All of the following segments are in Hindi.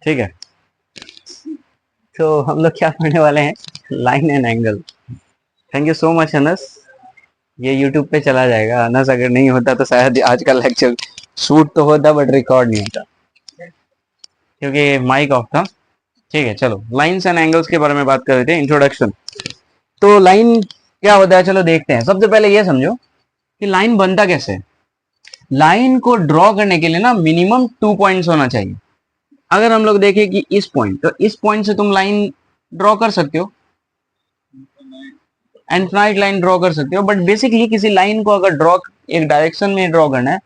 ठीक है, तो हम लोग क्या पढ़ने वाले हैं, line and angle. Thank you so much Anas, ये यूट्यूब पे चला जाएगा। अनस अगर नहीं होता तो शायद आज का लेक्चर शूट तो होता बट रिकॉर्ड नहीं होता, क्योंकि माइक ऑफ था। ठीक है, चलो लाइन्स एंड एंगल्स के बारे में बात कर रहे थे, इंट्रोडक्शन। तो लाइन क्या होता है, चलो देखते हैं। सबसे पहले ये समझो कि लाइन बनता कैसे है। लाइन को ड्रॉ करने के लिए ना मिनिमम 2 पॉइंट्स होना चाहिए। अगर हम लोग देखें कि इस पॉइंट, तो इस पॉइंट से तुम लाइन ड्रॉ कर सकते हो, इनफाइनाइट लाइन ड्रॉ कर सकते हो, बट बेसिकली किसी लाइन को अगर ड्रॉ एक डायरेक्शन में ड्रॉ करना है,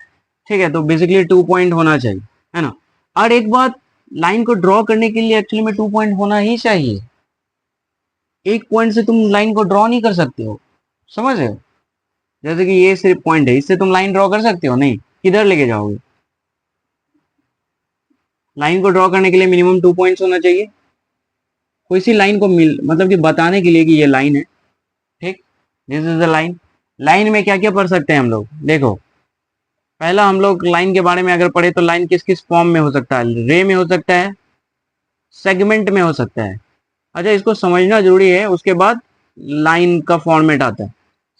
ठीक है, तो बेसिकली 2 पॉइंट होना चाहिए, है ना। और एक बात, लाइन को ड्रॉ करने के लिए एक्चुअली में 2 पॉइंट होना ही चाहिए। एक पॉइंट से तुम लाइन को ड्रॉ नहीं कर सकते हो, समझ रहे हो। जैसे कि ये सिर्फ पॉइंट है, इससे तुम लाइन ड्रॉ कर सकते हो नहीं, किधर लेके जाओगे। लाइन को ड्रॉ करने के लिए मिनिमम 2 पॉइंट्स होना चाहिए। कोई सी लाइन को मतलब कि बताने के लिए कि ये लाइन है, ठीक, this is the line. Line में क्या क्या पढ़ सकते हैं हम लोग, देखो। पहला हम लोग लाइन के बारे में अगर पढ़े तो लाइन किस किस फॉर्म में हो सकता है, रे में हो सकता है, सेगमेंट में हो सकता है। अच्छा, इसको समझना जरूरी है, उसके बाद लाइन का फॉर्मेट आता है,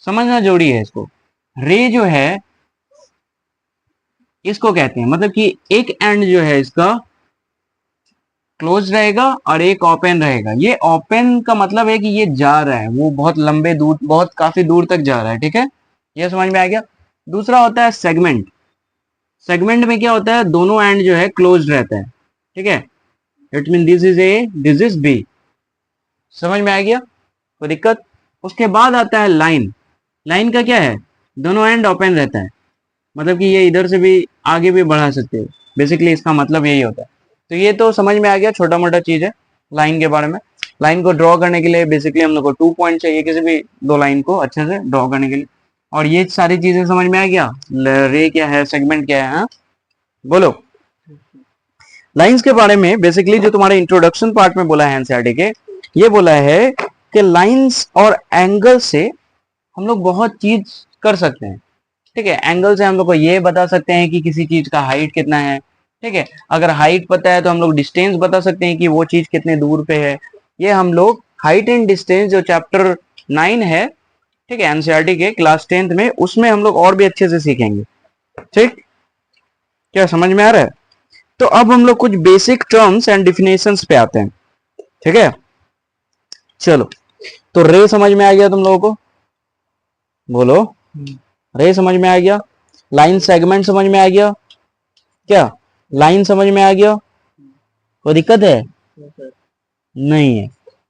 समझना जरूरी है इसको। रे जो है इसको कहते हैं, मतलब कि एक एंड जो है इसका क्लोज रहेगा और एक ओपन रहेगा। ये ओपन का मतलब है कि ये जा रहा है, वो बहुत लंबे दूर, बहुत काफी दूर तक जा रहा है, ठीक है, ये समझ में आ गया। दूसरा होता है सेगमेंट। सेगमेंट में क्या होता है, दोनों एंड जो है क्लोज रहता है, ठीक है। It mean this is A, this is B, समझ में आ गया, कोई दिक्कत। उसके बाद आता है लाइन। लाइन का क्या है, दोनों एंड ओपन रहता है, मतलब कि ये इधर से भी आगे भी बढ़ा सकते हो, बेसिकली इसका मतलब यही होता है। तो ये तो समझ में आ गया, छोटा मोटा चीज है लाइन के बारे में। लाइन को ड्रॉ करने के लिए बेसिकली हम लोग को 2 पॉइंट चाहिए, किसी भी दो लाइन को अच्छे से ड्रॉ करने के लिए। और ये सारी चीजें समझ में आ गया, रे क्या है, सेगमेंट क्या है, हाँ? बोलो। लाइंस के बारे में बेसिकली जो तुम्हारे इंट्रोडक्शन पार्ट में बोला है एनसीईआरटी के, ये बोला है कि लाइंस और एंगल से हम लोग बहुत चीज कर सकते हैं, ठीक है। एंगल से हम लोग को ये बता सकते हैं कि किसी चीज का हाइट कितना है, ठीक है। अगर हाइट पता है तो हम लोग डिस्टेंस बता सकते हैं कि वो चीज कितने दूर पे है। ये हम लोग हाइट एंड डिस्टेंस जो चैप्टर 9 है, ठीक है, एनसीईआरटी के क्लास 10th में, उसमें हम लोग और भी अच्छे से सीखेंगे, ठीक। क्या समझ में आ रहा है। तो अब हम लोग कुछ बेसिक टर्म्स एंड डिफिनेशंस पे आते हैं, ठीक है। चलो, तो रे समझ में आ गया तुम लोगों को, बोलो। रे समझ में आ गया, लाइन सेगमेंट समझ में आ गया, क्या लाइन समझ में आ गया, कोई दिक्कत है, नहीं है,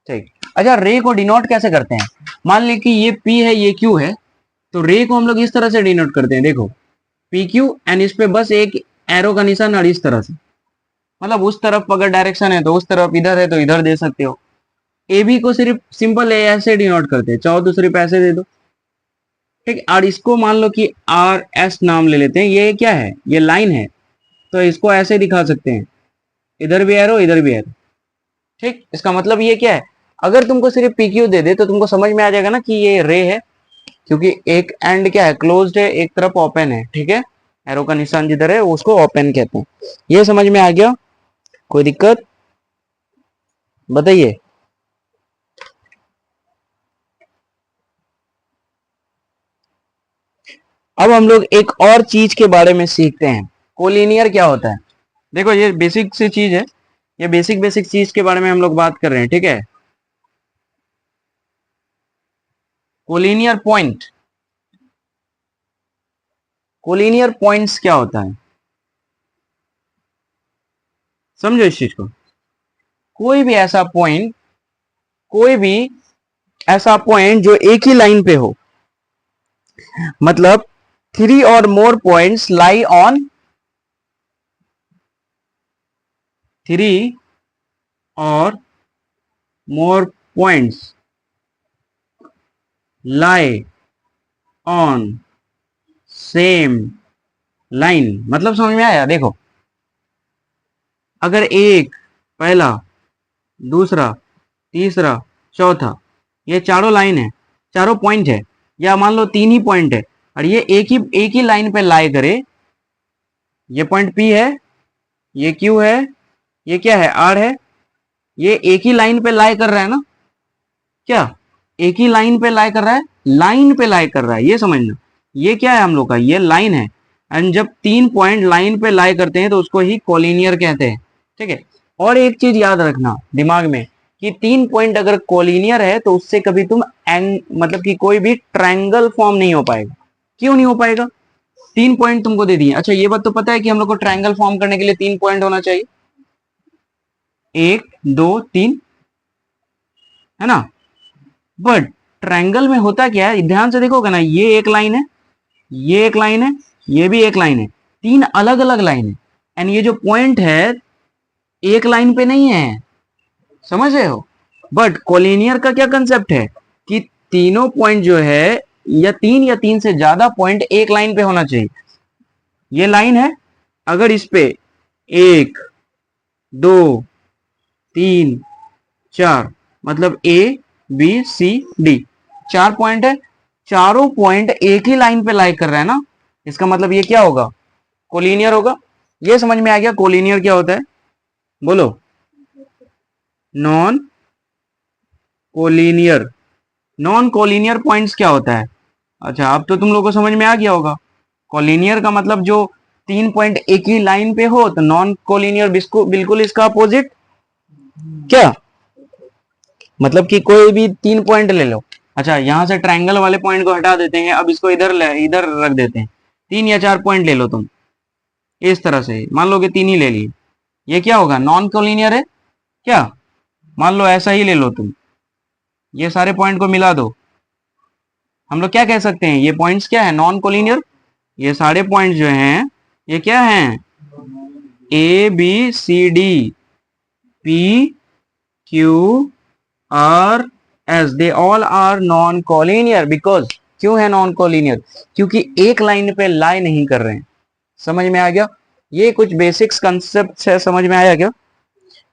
ठीक। अच्छा, रे को डिनोट कैसे करते हैं, मान ली कि ये P है, ये Q है, तो रे को हम लोग इस तरह से डिनोट करते हैं, देखो PQ, एंड इस पे बस एक एरो का निशान, और इस तरह से, मतलब उस तरफ अगर डायरेक्शन है तो उस तरफ, इधर है तो इधर दे सकते हो। ए बी को सिर्फ सिंपल ए ऐसे डिनोट करते हैं, चाहो तो सिर्फ ऐसे दे दो, ठीक। और इसको मान लो कि आर एस नाम ले लेते हैं, ये क्या है, ये लाइन है, तो इसको ऐसे दिखा सकते हैं, इधर भी एरो इधर भी एरो, ठीक। इसका मतलब ये क्या है, अगर तुमको सिर्फ पी क्यू दे दे तो तुमको समझ में आ जाएगा ना कि ये रे है, क्योंकि एक एंड क्या है, क्लोज्ड है, एक तरफ ओपन है, ठीक है। एरो का निशान जिधर है उसको ओपन कहते हैं। ये समझ में आ गया, कोई दिक्कत, बताइए। अब हम लोग एक और चीज के बारे में सीखते हैं, कोलिनियर क्या होता है। देखो, ये बेसिक सी चीज है, ये बेसिक बेसिक चीज के बारे में हम लोग बात कर रहे हैं, ठीक है। कोलिनियर पॉइंट, कोलिनियर पॉइंट्स क्या होता है, समझो इस चीज को। कोई भी ऐसा पॉइंट, कोई भी ऐसा पॉइंट जो एक ही लाइन पे हो, मतलब 3 और मोर पॉइंट्स लाई ऑन 3 और more points lie on same line, मतलब समझ में आया। देखो, अगर एक, पहला, दूसरा, तीसरा, चौथा, ये चारों लाइन है, चारों पॉइंट है, या मान लो 3 ही पॉइंट है, और ये एक ही लाइन पे लाई करे, ये पॉइंट P है, ये Q है, ये क्या है, आर है, ये एक ही लाइन पे लाई कर रहा है ना, क्या एक ही लाइन पे लाई कर रहा है, लाइन पे लाई कर रहा है, ये समझना। ये क्या है हम लोग का, ये लाइन है। एंड जब 3 पॉइंट लाइन पे लाई करते हैं तो उसको ही कोलिनियर कहते हैं, ठीक है। और एक चीज याद रखना दिमाग में कि 3 पॉइंट अगर कोलिनियर है तो उससे कभी तुम मतलब कि कोई भी ट्रायंगल फॉर्म नहीं हो पाएगा। क्यों नहीं हो पाएगा, 3 पॉइंट तुमको दे दिए। अच्छा ये बात तो पता है कि हम लोग को ट्रायंगल फॉर्म करने के लिए 3 पॉइंट होना चाहिए, 1 2 3, है ना। बट ट्रायंगल में होता क्या है, ध्यान से देखोगे ना, ये एक लाइन है, ये एक लाइन है, ये भी एक लाइन है, 3 अलग अलग लाइन है। एंड ये जो पॉइंट है एक लाइन पे नहीं है, समझ रहे हो। बट कोलिनियर का क्या कंसेप्ट है कि तीनों पॉइंट जो है, या तीन से ज्यादा पॉइंट एक लाइन पे होना चाहिए। ये लाइन है, अगर इस पे 1 2 3 4 मतलब ABCD 4 पॉइंट है, चारों पॉइंट एक ही लाइन पे लाई कर रहा है ना, इसका मतलब ये क्या होगा, कोलिनियर होगा। ये समझ में आ गया कोलिनियर क्या होता है, बोलो। Non collinear, non collinear points क्या होता है। अच्छा अब तो तुम लोगों को समझ में आ गया होगा। कोलिनियर का मतलब जो 3 पॉइंट एक ही लाइन पे हो, तो नॉन कोलिनियर बिल्कुल इसका अपोजिट, क्या मतलब कि कोई भी 3 पॉइंट ले लो। अच्छा यहां से ट्रायंगल वाले पॉइंट को हटा देते हैं, अब इसको इधर इधर रख देते हैं, 3 या 4 पॉइंट ले लो तुम, इस तरह से मान लो कि 3 ही ले लिए, ये क्या होगा, नॉन कोलिनियर है क्या। मान लो ऐसा ही ले लो तुम, ये सारे पॉइंट को मिला दो, हम लोग क्या कह सकते हैं, ये पॉइंट्स क्या है, नॉन कोलिनियर। ये सारे पॉइंट जो हैं ये क्या हैं, ABCD PQRS, they all are non collinear. Because क्यों है नॉन कोलिनियर, क्योंकि एक लाइन पे लाई नहीं कर रहे हैं। समझ में आ गया, ये कुछ बेसिक्स कंसेप्ट है, समझ में आया क्या।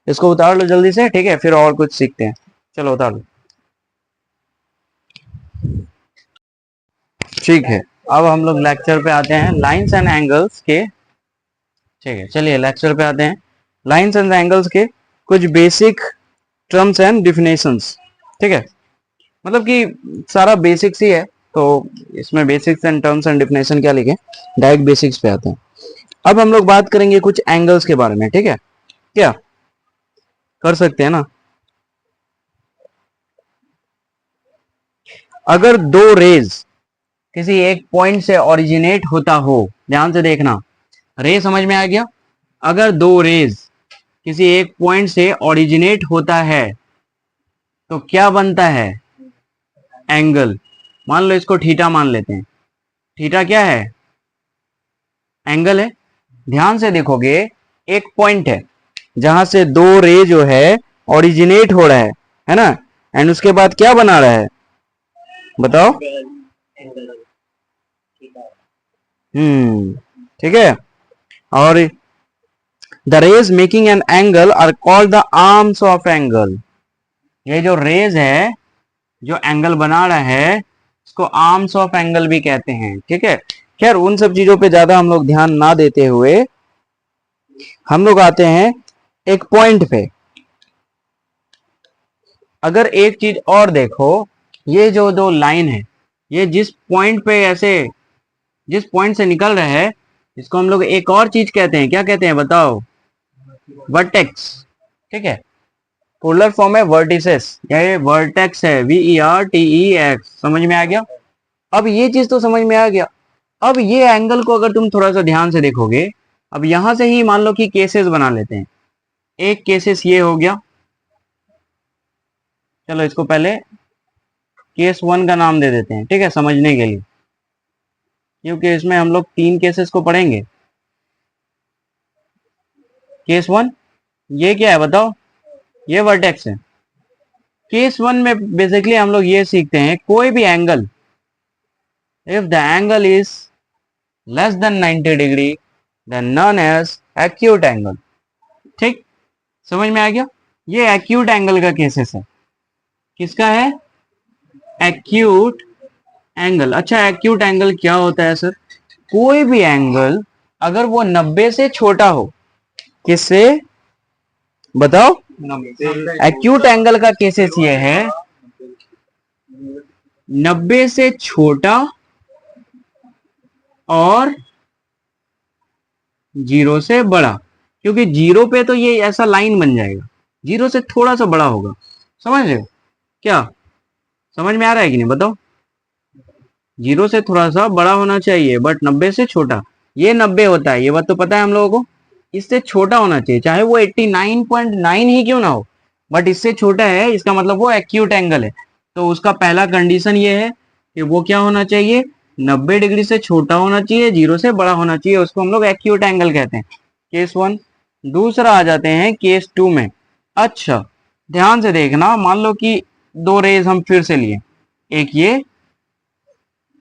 इसको उतार लो जल्दी से, ठीक है, फिर और कुछ सीखते हैं। चलो उतार लो, ठीक है। अब हम लोग लेक्चर पे आते हैं, लाइंस एंड एंगल्स के, ठीक है। चलिए लेक्चर पे आते हैं, लाइंस एंड एंगल्स के कुछ बेसिक टर्म्स एंड डिफिनेशंस, ठीक है। मतलब कि सारा बेसिक्स ही है, तो इसमें basics and terms and definition क्या लिखे, डायरेक्ट बेसिक्स पे आते हैं। अब हम लोग बात करेंगे कुछ एंगल्स के बारे में, ठीक है, क्या कर सकते हैं ना। अगर दो रेज किसी एक पॉइंट से ओरिजिनेट होता हो, ध्यान से देखना, रे समझ में आ गया। अगर दो रेज किसी एक पॉइंट से ओरिजिनेट होता है तो क्या बनता है, एंगल। मान लो इसको थीटा मान लेते हैं, थीटा क्या है, एंगल है। ध्यान से देखोगे, एक पॉइंट है जहां से दो रे जो है ओरिजिनेट हो रहा है ना, एंड उसके बाद क्या बना रहा है, बताओ। ठीक है। और the rays making an angle are called the arms of angle. ये जो रेज है जो एंगल बना रहा है इसको आर्म्स ऑफ एंगल भी कहते हैं, ठीक है। खैर उन सब चीजों पे ज्यादा हम लोग ध्यान ना देते हुए हम लोग आते हैं एक पॉइंट पे। अगर एक चीज और देखो, ये जो दो लाइन है, ये जिस पॉइंट पे ऐसे, जिस पॉइंट से निकल रहा है, इसको हम लोग एक और चीज कहते हैं, क्या कहते हैं बताओ, वर्टेक्स, ठीक है। पोलर फॉर्म है वर्टिसेस, ये वर्टेक्स है, VERTEX, समझ में आ गया। अब ये चीज तो समझ में आ गया। अब ये एंगल को अगर तुम थोड़ा सा ध्यान से देखोगे, अब यहां से ही मान लो कि केसेस बना लेते हैं। एक केसेस ये हो गया, चलो इसको पहले केस 1 का नाम दे देते हैं, ठीक है, समझने के लिए, क्योंकि इसमें हम लोग 3 केसेस को पढ़ेंगे। केस 1, ये क्या है बताओ, ये वर्टेक्स है। केस 1 में बेसिकली हम लोग ये सीखते हैं, कोई भी angle, if the angle is less than 90 degree then known as acute angle, ठीक, समझ में आ गया। ये एक्यूट एंगल का केसेस है, किसका है, एक्यूट एंगल। अच्छा एक्यूट एंगल क्या होता है सर, कोई भी एंगल अगर वो 90 से छोटा हो, किससे, बताओ। एक्यूट एंगल का केसेस ये है 90 से छोटा और 0 से बड़ा, क्योंकि 0 पे तो ये ऐसा लाइन बन जाएगा, 0 से थोड़ा सा बड़ा होगा। समझ रहे हो क्या? समझ में आ रहा है कि नहीं बताओ? 0 से थोड़ा सा बड़ा होना चाहिए बट 90 से छोटा। ये 90 होता है, ये बात तो पता है हम लोगों को। इससे छोटा होना चाहिए, चाहे वो 89.9 ही क्यों ना हो, बट इससे छोटा है, इसका मतलब वो एक्यूट एंगल है। तो उसका पहला कंडीशन ये है कि वो क्या होना चाहिए, 90 डिग्री से छोटा होना चाहिए, 0 से बड़ा होना चाहिए, उसको हम लोग एक्यूट एंगल कहते हैं। केस 1। दूसरा आ जाते हैं केस 2 में। अच्छा, ध्यान से देखना, मान लो कि दो रेज हम फिर से लिए, एक ये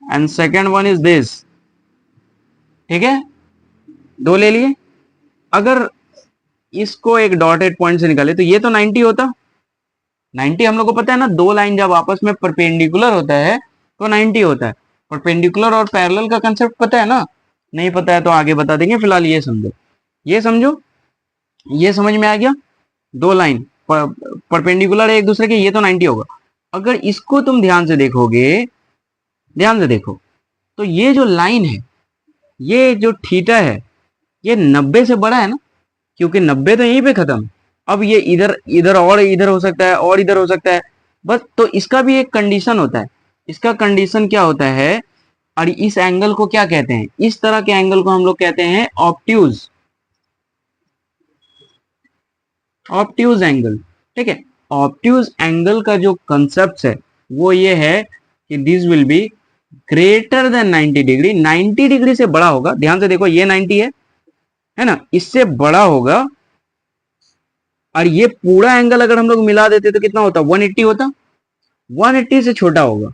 and second one is this, ठीक है, दो ले लिए। अगर इसको एक डॉटेड पॉइंट से निकाले तो ये तो 90 होता। 90 हम लोग को पता है ना, दो लाइन जब आपस में परपेंडिकुलर होता है तो 90 होता है। परपेंडिकुलर और पैरेलल का कंसेप्ट पता है ना? नहीं पता है तो आगे बता देंगे, फिलहाल ये समझो, ये समझो, ये समझ में आ गया। दो लाइन परपेंडिकुलर है एक दूसरे के, ये तो 90 होगा। अगर इसको तुम ध्यान से देखोगे, ध्यान से देखो, तो ये जो लाइन है, ये जो थीटा है, ये 90 से बड़ा है ना, क्योंकि 90 तो यहीं पे खत्म। अब ये इधर इधर और इधर हो सकता है और इधर हो सकता है, बस। तो इसका भी एक कंडीशन होता है। इसका कंडीशन क्या होता है, और इस एंगल को क्या कहते हैं, इस तरह के एंगल को हम लोग कहते हैं ऑब्ट्यूज, ऑब्ट्यूज एंगल। ठीक है, ऑब्ट्यूज एंगल का जो कंसेप्ट है वो ये है कि this will be greater than 90 degree, 90 degree से बड़ा होगा। ध्यान से देखो, ये 90 है ना, इससे बड़ा होगा। और ये पूरा एंगल अगर हम लोग मिला देते तो कितना होता, 180 होता, 180 से छोटा होगा।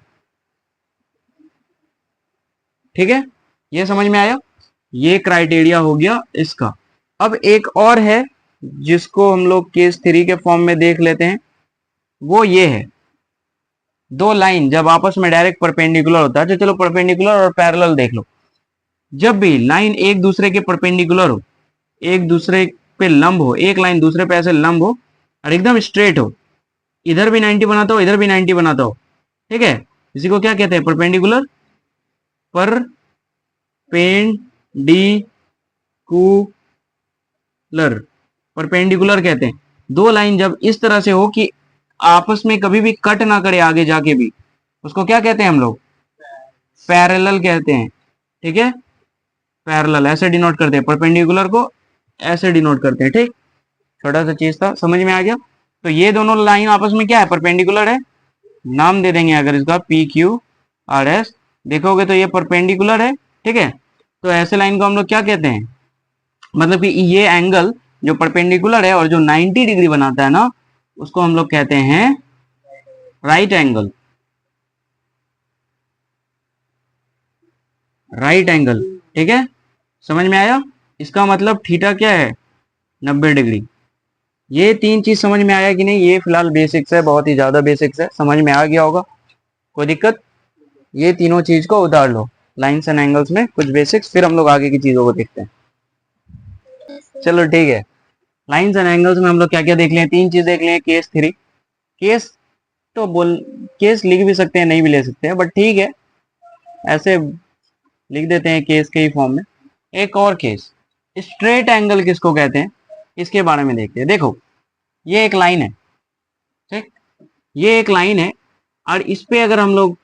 ठीक है, ये समझ में आया? ये क्राइटेरिया हो गया इसका। अब एक और है जिसको हम लोग केस 3 के फॉर्म में देख लेते हैं, वो ये है, दो लाइन जब आपस में डायरेक्ट परपेंडिकुलर होता है, तो चलो परपेंडिकुलर और पैरेलल देख लो। जब भी लाइन एक दूसरे के परपेंडिकुलर हो, एक दूसरे पे लंब हो, एक लाइन दूसरे पे ऐसे लंब हो और एकदम स्ट्रेट हो, इधर भी 90 बनाता हो, इधर भी 90 बनाता हो, ठीक है, इसी को क्या कहते हैं, परपेंडिकुलर, परपेंडिकुलर, परपेंडिकुलर कहते हैं। दो लाइन जब इस तरह से हो कि आपस में कभी भी कट ना करे आगे जाके भी, उसको क्या कहते हैं हम लोग, पैरेलल कहते हैं। ठीक है, पैरेलल ऐसे डिनोट करते हैं, परपेंडिकुलर को ऐसे डिनोट करते हैं। ठीक, छोटा सा चीज था, समझ में आ गया? तो ये दोनों लाइन आपस में क्या है, परपेंडिकुलर है, नाम दे देंगे अगर इसका पी क्यू आर एस। देखोगे तो ये परपेंडिकुलर है। ठीक है, तो ऐसे लाइन को हम लोग क्या कहते हैं, मतलब कि ये एंगल जो परपेंडिकुलर है और जो 90 डिग्री बनाता है ना, उसको हम लोग कहते हैं राइट एंगल, राइट एंगल। ठीक है, समझ में आया? इसका मतलब थीटा क्या है, 90 डिग्री। ये तीन चीज समझ में आया कि नहीं? ये फिलहाल बेसिक्स है, बहुत ही ज्यादा बेसिक्स है, समझ में आ गया होगा, कोई दिक्कत? ये तीनों चीज को उतार लो, लाइंस एंड एंगल्स में कुछ बेसिक्स, फिर हम लोग आगे की चीजों को देखते हैं। चलो ठीक है, लाइंस एंड एंगल्स में हम लोग क्या क्या देख लें, तीन चीज देख लें। केस 3, केस तो बोल, केस लिख भी सकते हैं, नहीं भी ले सकते हैं, बट ठीक है, ऐसे लिख देते हैं केस के ही फॉर्म में। एक और केस, स्ट्रेट एंगल किसको कहते हैं, इसके बारे में देखते हैं। देखो, ये एक लाइन है, ठीक, ये एक लाइन है, और इस पे अगर हम लोग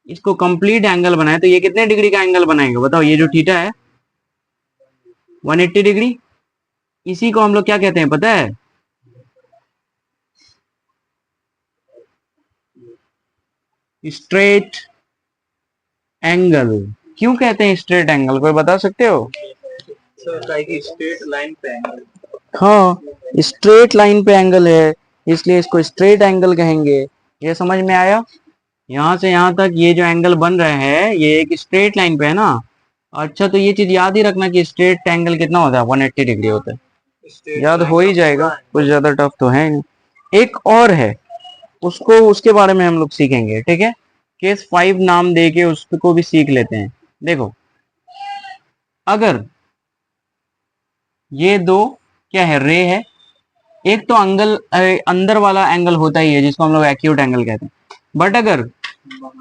इसको कंप्लीट एंगल बनाए तो ये कितने डिग्री का एंगल बनाएंगे बताओ? ये जो थीटा है 180 डिग्री। इसी को हम लोग क्या कहते हैं पता है, स्ट्रेट एंगल। क्यों कहते हैं स्ट्रेट एंगल, कोई बता सकते हो? स्ट्रेट लाइन पे एंगल। हाँ, स्ट्रेट लाइन पे एंगल है, इसलिए इसको स्ट्रेट एंगल कहेंगे। ये समझ में आया? यहां से यहां तक ये जो एंगल बन रहे हैं ये एक स्ट्रेट लाइन पे है ना। अच्छा, तो ये चीज याद ही रखना कि स्ट्रेट एंगल कितना होता है, 180 डिग्री होता है। याद हो ही जाएगा, कुछ ज्यादा टफ तो है नहीं। एक और है, उसको उसके बारे में हम लोग सीखेंगे। ठीक है, केस 5 नाम दे के उसको भी सीख लेते हैं। देखो, अगर ये दो क्या है, रे है, एक तो एंगल अंदर वाला एंगल होता ही है जिसको हम लोग एक्यूट एंगल कहते हैं, बट अगर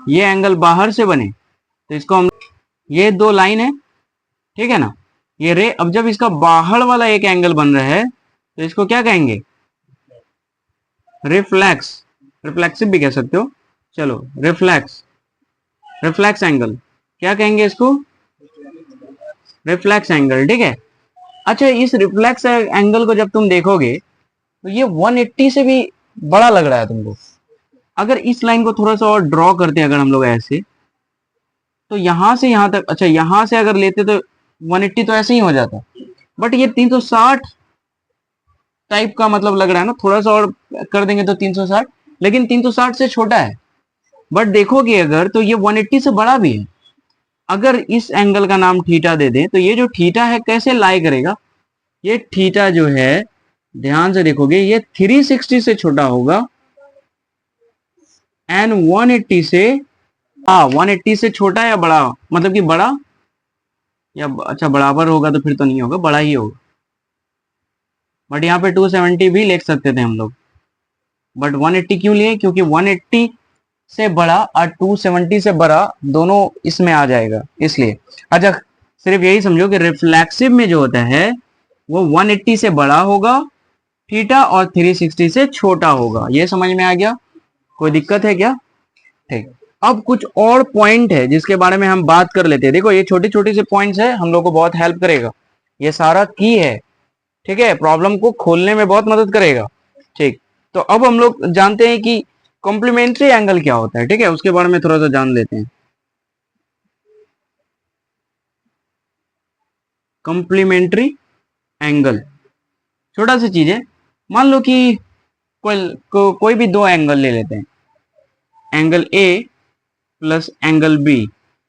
ये एंगल बाहर से बने तो इसको हम, ये दो लाइन है, ठीक है ना, ये रे, अब जब इसका बाहर वाला एक एंगल बन रहा है तो इसको क्या कहेंगे, रिफ्लेक्स, रिफ्लेक्सिव भी कह सकते हो, चलो रिफ्लेक्स, रिफ्लेक्स एंगल क्या कहेंगे इसको, रिफ्लेक्स एंगल, ठीक है। अच्छा, इस रिफ्लेक्स एंगल को जब तुम देखोगे तो ये 180 से भी बड़ा लग रहा है तुमको। अगर इस लाइन को थोड़ा सा और ड्रॉ करते हैं अगर हम लोग ऐसे, तो यहां से यहां तक, अच्छा यहां से अगर लेते तो 180 तो ऐसे ही हो जाता, बट ये 360 टाइप का मतलब लग रहा है ना, थोड़ा सा और कर देंगे तो 360, लेकिन 360 से छोटा है। बट देखोगे अगर तो ये 180 से बड़ा भी है। अगर इस एंगल का नाम थीटा दे दें तो ये जो थीटा है कैसे लाई करेगा, ये थीटा जो है ध्यान से देखोगे ये 360 से छोटा होगा एंड 180 से, 180 से छोटा या बड़ा, मतलब कि बड़ा या अच्छा बराबर होगा तो फिर तो नहीं होगा, बड़ा ही होगा। बट यहाँ पे 270 भी लिख सकते थे हम लोग, बट 180 क्यों लिए, क्योंकि 180 से बड़ा और 270 से बड़ा दोनों इसमें आ जाएगा इसलिए। अच्छा, सिर्फ यही समझो कि रिफ्लेक्सिव में जो होता है वो 180 से बड़ा होगा थीटा और 360 से छोटा होगा। ये समझ में आ गया, कोई दिक्कत है क्या? ठीक। अब कुछ और पॉइंट है जिसके बारे में हम बात कर लेते हैं। देखो ये छोटी छोटी से पॉइंट्स है, हम लोग को बहुत हेल्प करेगा, ये सारा की है, ठीक है, प्रॉब्लम को खोलने में बहुत मदद करेगा। ठीक, तो अब हम लोग जानते हैं कि कॉम्प्लीमेंट्री एंगल क्या होता है, ठीक है, उसके बारे में थोड़ा सा जान लेते हैं। कॉम्प्लीमेंट्री एंगल छोटा सी चीज है, मान लो कि कोई भी दो एंगल ले लेते हैं, angle A plus angle B.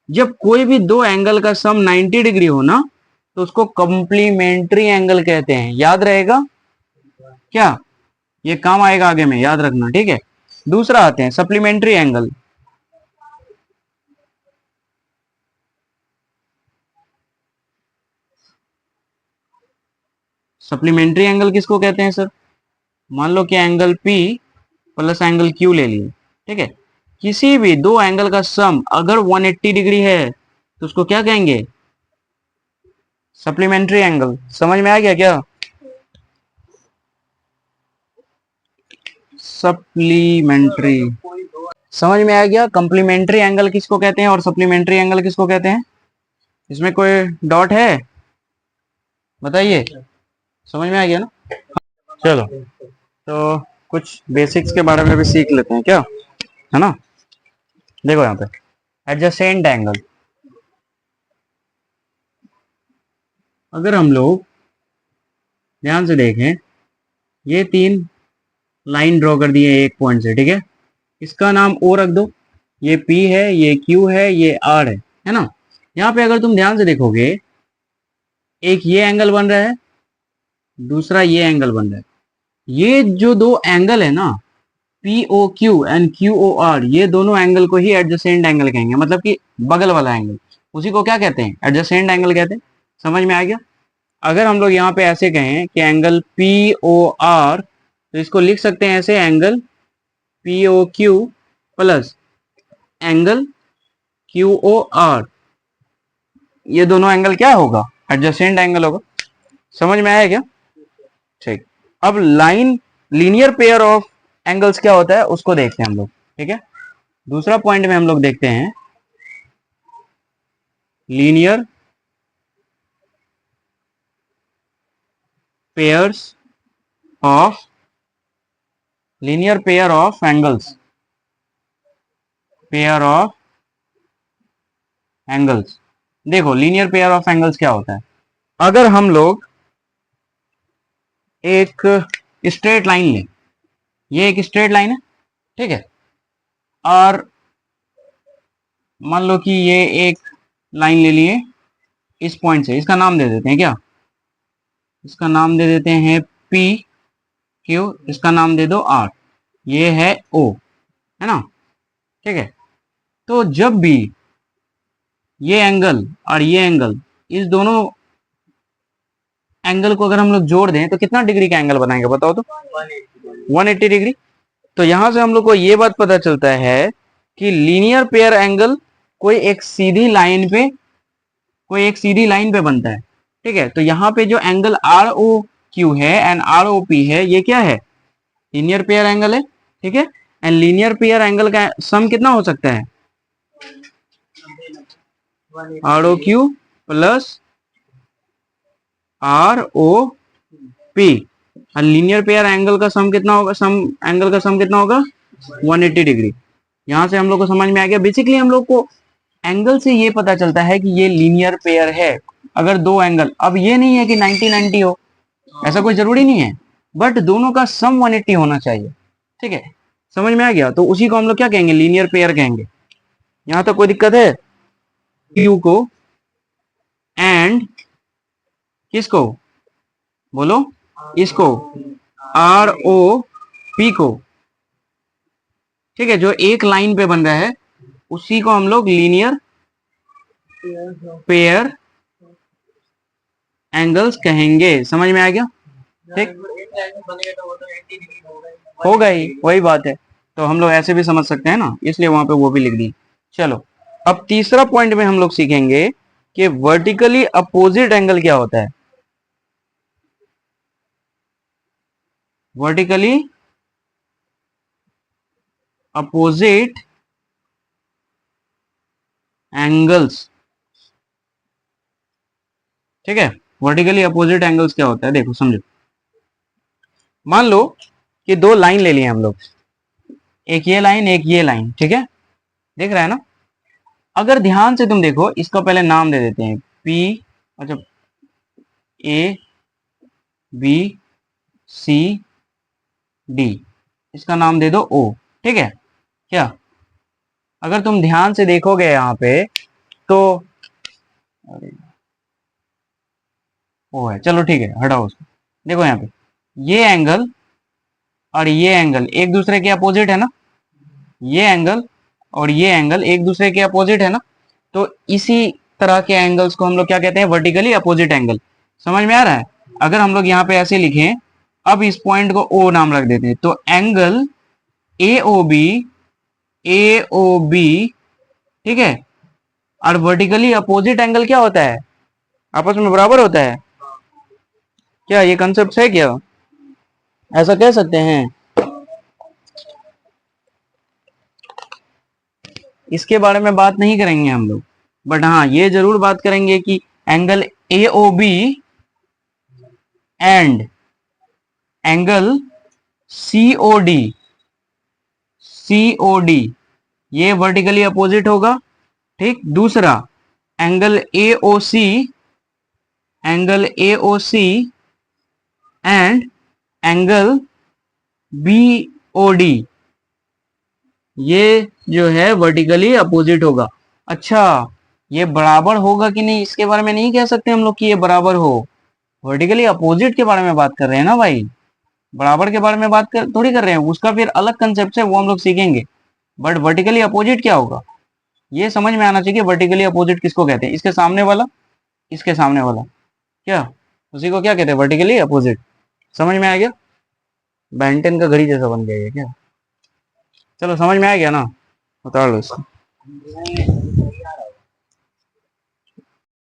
जब कोई भी दो एंगल का सम 90 डिग्री हो ना तो उसको कॉम्प्लीमेंट्री एंगल कहते हैं। याद रहेगा क्या, ये काम आएगा आगे में, याद रखना, ठीक है। दूसरा आते हैं सप्लीमेंट्री एंगल। सप्लीमेंट्री एंगल किसको कहते हैं सर, मान लो कि angle P plus angle Q ले लिए, ठीक है, किसी भी दो एंगल का सम अगर 180 डिग्री है तो उसको क्या कहेंगे, सप्लीमेंट्री एंगल। समझ में आ गया क्या, सप्लीमेंट्री, समझ में आ गया। कॉम्प्लीमेंट्री एंगल किसको कहते हैं और सप्लीमेंट्री एंगल किसको कहते हैं, इसमें कोई डॉट है बताइए, समझ में आ गया ना। चलो, तो कुछ बेसिक्स के बारे में भी सीख लेते हैं क्या, है ना। देखो यहाँ पे एडजेसेंट एंगल, अगर हम लोग ध्यान से देखें, ये तीन लाइन ड्रॉ कर दिए एक पॉइंट से, ठीक है, इसका नाम ओ रख दो, ये P है, ये Q है, ये R है ना। यहाँ पे अगर तुम ध्यान से देखोगे, एक ये एंगल बन रहा है, दूसरा ये एंगल बन रहा है, ये जो दो एंगल है ना POQ एंड QOR, ये दोनों एंगल को ही एडजेसेंट एंगल कहेंगे, मतलब कि बगल वाला एंगल, उसी को क्या कहते हैं, एडजेसेंट एंगल कहते हैं। समझ में आ गया। अगर हम लोग यहाँ पे ऐसे कहें कि एंगल POR, तो इसको लिख सकते हैं ऐसे, angle POQ plus angle QOR, ये दोनों एंगल क्या होगा, एडजेसेंट एंगल होगा। समझ में आया क्या, ठीक। अब line linear pair of angles क्या होता है उसको देखते हैं हम लोग, ठीक है। दूसरा पॉइंट में हम लोग देखते हैं linear pairs of, linear pair of angles, pair of angles. देखो लीनियर पेयर ऑफ एंगल्स क्या होता है, अगर हम लोग एक स्ट्रेट लाइन लें, ये एक स्ट्रेट लाइन है, ठीक है, और मान लो कि ये एक लाइन ले लिए इस पॉइंट से, इसका नाम दे देते हैं क्या, इसका नाम दे देते हैं PQ, इसका नाम दे दो R, ये है O, है ना, ठीक है। तो जब भी ये एंगल और ये एंगल, इस दोनों एंगल को अगर हम लोग जोड़ दें तो कितना डिग्री का एंगल बनाएंगे बताओ तो? 180 डिग्री। तो यहां से हम लोग को ये बात पता चलता है कि लीनियर पेयर एंगल कोई एक सीधी लाइन पे बनता है। ठीक है, तो यहाँ पे जो एंगल आर ओ क्यू है एंड आर ओ पी है, ये क्या है? लीनियर पेयर एंगल है। ठीक है, एंड लीनियर पेयर एंगल का सम कितना हो सकता है? R O Q plus R O P. Linear pair angle का सम कितना होगा? एंगल का सम कितना होगा? 180 डिग्री। यहां से हम लोग को समझ में आ गया। बेसिकली हम लोग को एंगल से ये पता चलता है कि ये लीनियर पेयर है। अगर दो एंगल, अब ये नहीं है कि 90-90 हो, ऐसा कोई जरूरी नहीं है, बट दोनों का सम 180 होना चाहिए। ठीक है, समझ में आ गया? तो उसी को हम लोग क्या कहेंगे? लीनियर पेयर कहेंगे। यहां तक कोई दिक्कत है? क्यू को एंड किसको बोलो? इसको आर ओ पी को। ठीक है, जो एक लाइन पे बन रहा है उसी को हम लोग लीनियर पेयर एंगल्स कहेंगे। समझ में आ गया? ठीक, होगा ही, वही बात है। तो हम लोग ऐसे भी समझ सकते हैं ना, इसलिए वहां पे वो भी लिख दी। चलो, अब तीसरा पॉइंट में हम लोग सीखेंगे कि वर्टिकली अपोजिट एंगल क्या होता है। Vertically opposite angles. ठीक है, वर्टिकली अपोजिट एंगल्स क्या होता है? देखो समझो, मान लो कि दो लाइन ले लिए हम लोग, एक ये लाइन एक ये लाइन। ठीक है, देख रहा है ना? अगर ध्यान से तुम देखो, इसको पहले नाम दे देते हैं पी, अच्छा ए बी सी डी, इसका नाम दे दो ओ। ठीक है, क्या अगर तुम ध्यान से देखोगे यहाँ पे तो ओ है, चलो ठीक है, हटाओ उसको। देखो यहाँ पे ये एंगल और ये एंगल एक दूसरे के अपोजिट है ना? ये एंगल और ये एंगल एक दूसरे के अपोजिट है ना? तो इसी तरह के एंगल्स को हम लोग क्या कहते हैं? Vertically opposite angle. समझ में आ रहा है? अगर हम लोग यहाँ पे ऐसे लिखें, अब इस पॉइंट को ओ नाम रख देते हैं, तो एंगल ए ओ बी, ठीक है, और वर्टिकली अपोजिट एंगल क्या होता है? आपस में बराबर होता है। क्या ये कंसेप्ट है क्या? ऐसा कह सकते हैं? इसके बारे में बात नहीं करेंगे हम लोग, बट हाँ ये जरूर बात करेंगे कि angle A O B and angle C O D ये वर्टिकली अपोजिट होगा। ठीक, दूसरा angle A O C and angle B O D, ये जो है वर्टिकली अपोजिट होगा। अच्छा, ये बराबर होगा कि नहीं इसके बारे में नहीं कह सकते हम लोग कि ये बराबर हो। वर्टिकली अपोजिट के बारे में बात कर रहे हैं ना भाई, बराबर के बारे में बात कर थोड़ी कर रहे हैं। उसका फिर अलग कंसेप्ट है, वो हम लोग सीखेंगे। बट वर्टिकली अपोजिट क्या होगा ये समझ में आना चाहिए। वर्टिकली अपोजिट किसको कहते हैं? इसके सामने वाला, इसके सामने वाला, क्या उसी को क्या कहते हैं? Vertically opposite. समझ में आ गया? बेंटन का घड़ी जैसा बन गया ये क्या? चलो समझ में आ गया ना, उतार लो इसको।